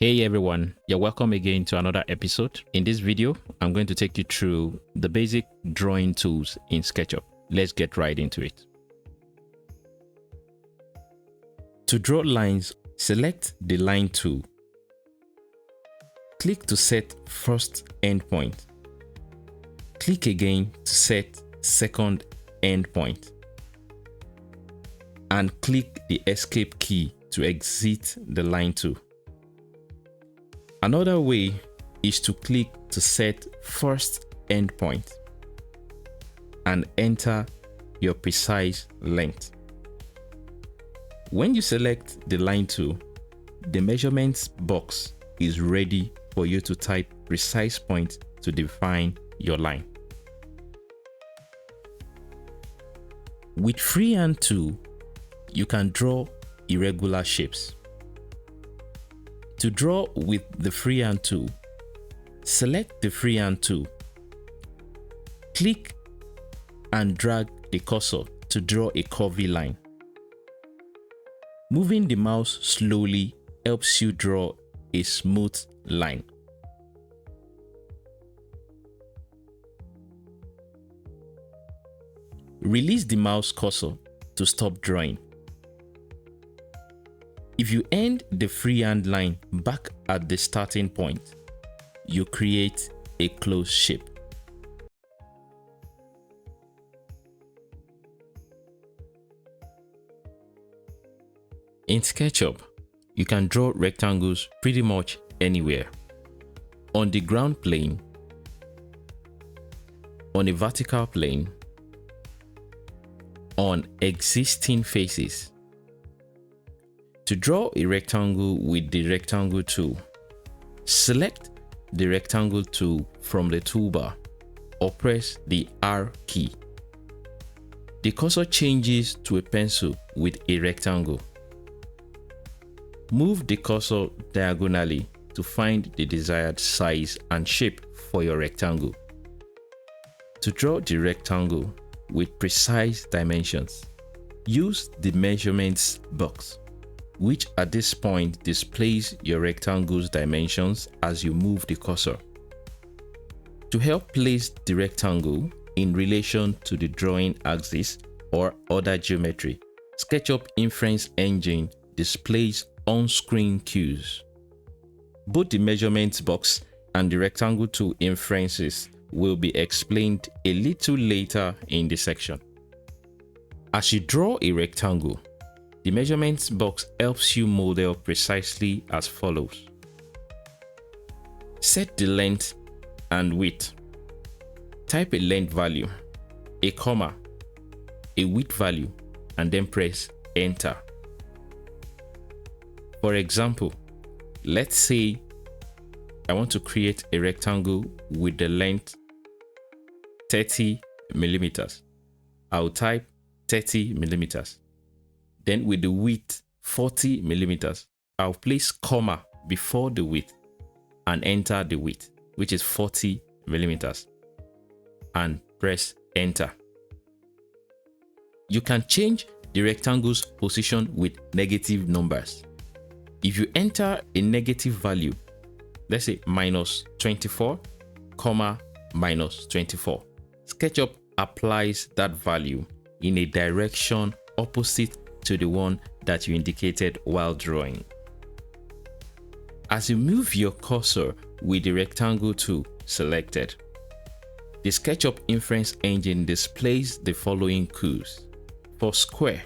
Hey everyone, you're welcome again to another episode. In this video, I'm going to take you through the basic drawing tools in SketchUp. Let's get right into it. To draw lines, select the line tool. Click to set first endpoint. Click again to set second endpoint. And click the escape key to exit the line tool. Another way is to click to set first endpoint and enter your precise length. When you select the line tool, the measurements box is ready for you to type precise point to define your line. With freehand tool, you can draw irregular shapes. To draw with the freehand tool, select the freehand tool. Click and drag the cursor to draw a curvy line. Moving the mouse slowly helps you draw a smooth line. Release the mouse cursor to stop drawing. If you end the freehand line back at the starting point, you create a closed shape. In SketchUp, you can draw rectangles pretty much anywhere. On the ground plane, on a vertical plane, on existing faces. To draw a rectangle with the rectangle tool, select the rectangle tool from the toolbar or press the R key. The cursor changes to a pencil with a rectangle. Move the cursor diagonally to find the desired size and shape for your rectangle. To draw the rectangle with precise dimensions, use the measurements box, which at this point displays your rectangle's dimensions as you move the cursor. To help place the rectangle in relation to the drawing axis or other geometry, SketchUp Inference Engine displays on-screen cues. Both the measurements box and the rectangle tool inferences will be explained a little later in the section. As you draw a rectangle, the measurements box helps you model precisely as follows. Set the length and width. Type a length value, a comma, a width value, and then press enter. For example, let's say I want to create a rectangle with the length 30 millimeters. I'll type 30 millimeters. Then with the width 40 millimeters, I'll place comma before the width and enter the width, which is 40 millimeters, and press enter. You can change the rectangle's position with negative numbers. If you enter a negative value, let's say minus 24, comma, minus 24, SketchUp applies that value in a direction opposite to the one that you indicated while drawing. As you move your cursor with the rectangle tool selected, the SketchUp Inference Engine displays the following cues. For square,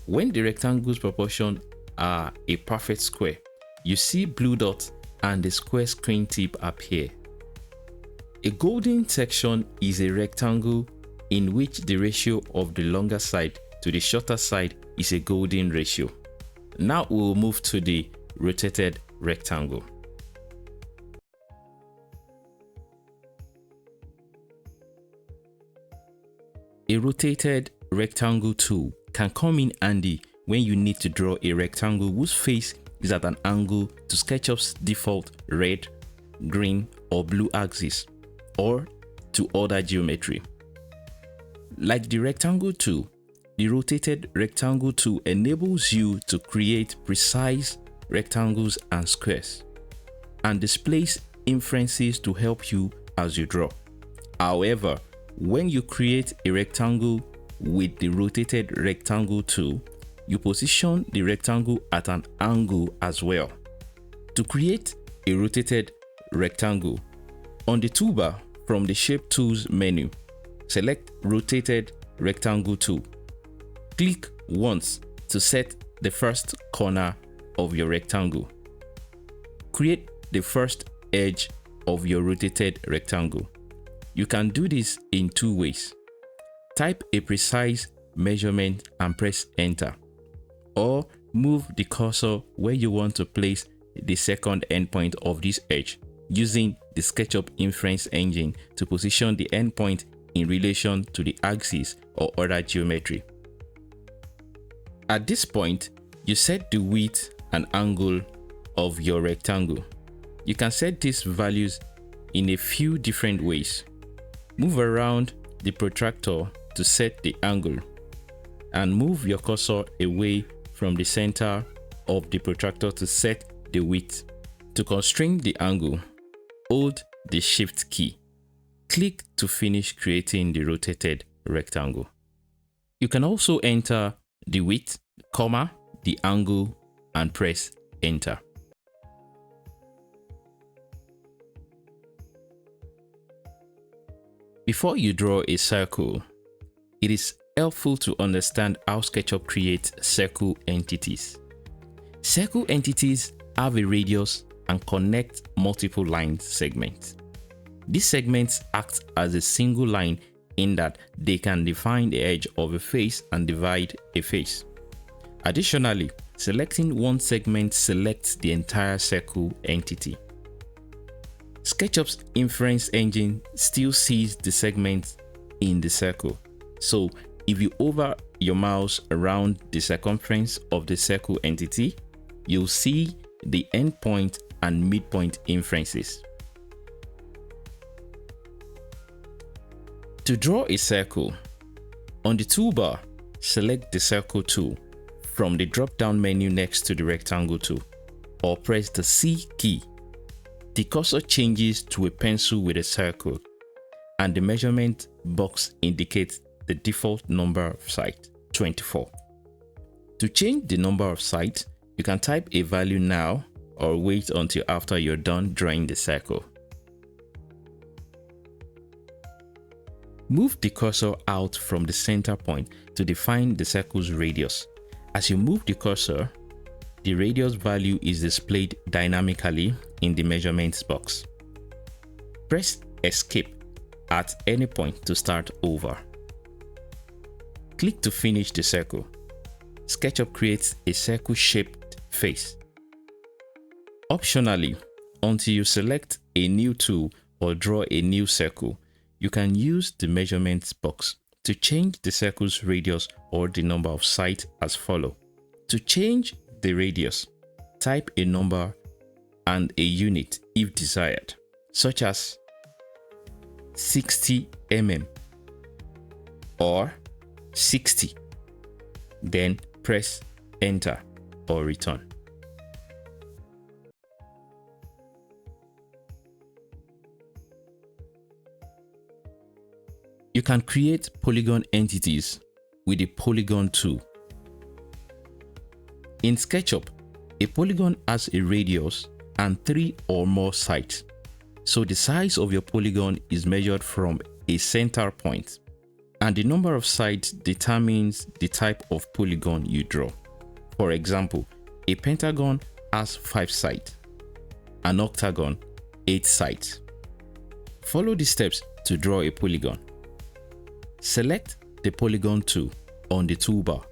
when the rectangle's proportions are a perfect square, you see blue dots and the square screen tip appear. A golden section is a rectangle in which the ratio of the longer side to the shorter side is a golden ratio. Now we'll move to the rotated rectangle. A rotated rectangle tool can come in handy when you need to draw a rectangle whose face is at an angle to SketchUp's default red, green, or blue axis, or to other geometry. Like the rectangle tool, the rotated rectangle tool enables you to create precise rectangles and squares, and displays inferences to help you as you draw. However, when you create a rectangle with the rotated rectangle tool, you position the rectangle at an angle as well. To create a rotated rectangle, on the toolbar from the Shape Tools menu, select Rotated Rectangle tool. Click once to set the first corner of your rectangle. Create the first edge of your rotated rectangle. You can do this in two ways. Type a precise measurement and press enter, or move the cursor where you want to place the second endpoint of this edge using the SketchUp inference engine to position the endpoint in relation to the axis or other geometry. At this point, you set the width and angle of your rectangle. You can set these values in a few different ways. Move around the protractor to set the angle, and move your cursor away from the center of the protractor to set the width. To constrain the angle, hold the Shift key. Click to finish creating the rotated rectangle. You can also enter the width, the angle, and press enter. Before you draw a circle, it is helpful to understand how SketchUp creates circle entities. Circle entities have a radius and connect multiple line segments. These segments act as a single line in that they can define the edge of a face and divide a face. Additionally, selecting one segment selects the entire circle entity. SketchUp's inference engine still sees the segments in the circle. So if you hover your mouse around the circumference of the circle entity, you'll see the endpoint and midpoint inferences. To draw a circle, on the toolbar, select the Circle tool from the drop-down menu next to the Rectangle tool, or press the C key. The cursor changes to a pencil with a circle, and the measurement box indicates the default number of sides, 24. To change the number of sides, you can type a value now or wait until after you're done drawing the circle. Move the cursor out from the center point to define the circle's radius. As you move the cursor, the radius value is displayed dynamically in the measurements box. Press Escape at any point to start over. Click to finish the circle. SketchUp creates a circle-shaped face. Optionally, until you select a new tool or draw a new circle, you can use the measurements box to change the circle's radius or the number of sides as follows. To change the radius, type a number and a unit if desired, such as 60 mm or 60. Then press enter or return. You can create polygon entities with the Polygon tool. In SketchUp, a polygon has a radius and 3 or more sides. So the size of your polygon is measured from a center point, and the number of sides determines the type of polygon you draw. For example, a pentagon has 5 sides, an octagon 8 sides. Follow the steps to draw a polygon. Select the Polygon tool on the toolbar.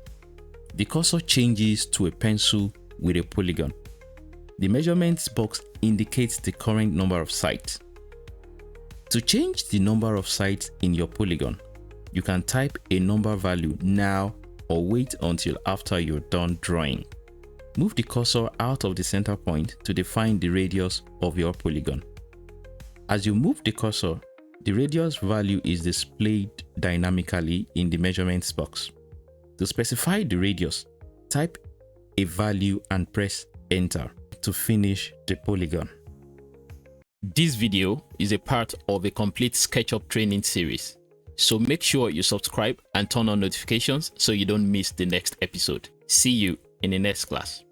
The cursor changes to a pencil with a polygon. The measurements box indicates the current number of sides. To change the number of sides in your polygon, you can type a number value now or wait until after you're done drawing. Move the cursor out of the center point to define the radius of your polygon. As you move the cursor, the radius value is displayed dynamically in the measurements box. To specify the radius, type a value and press enter to finish the polygon. This video is a part of a complete SketchUp training series, so make sure you subscribe and turn on notifications so you don't miss the next episode. See you in the next class.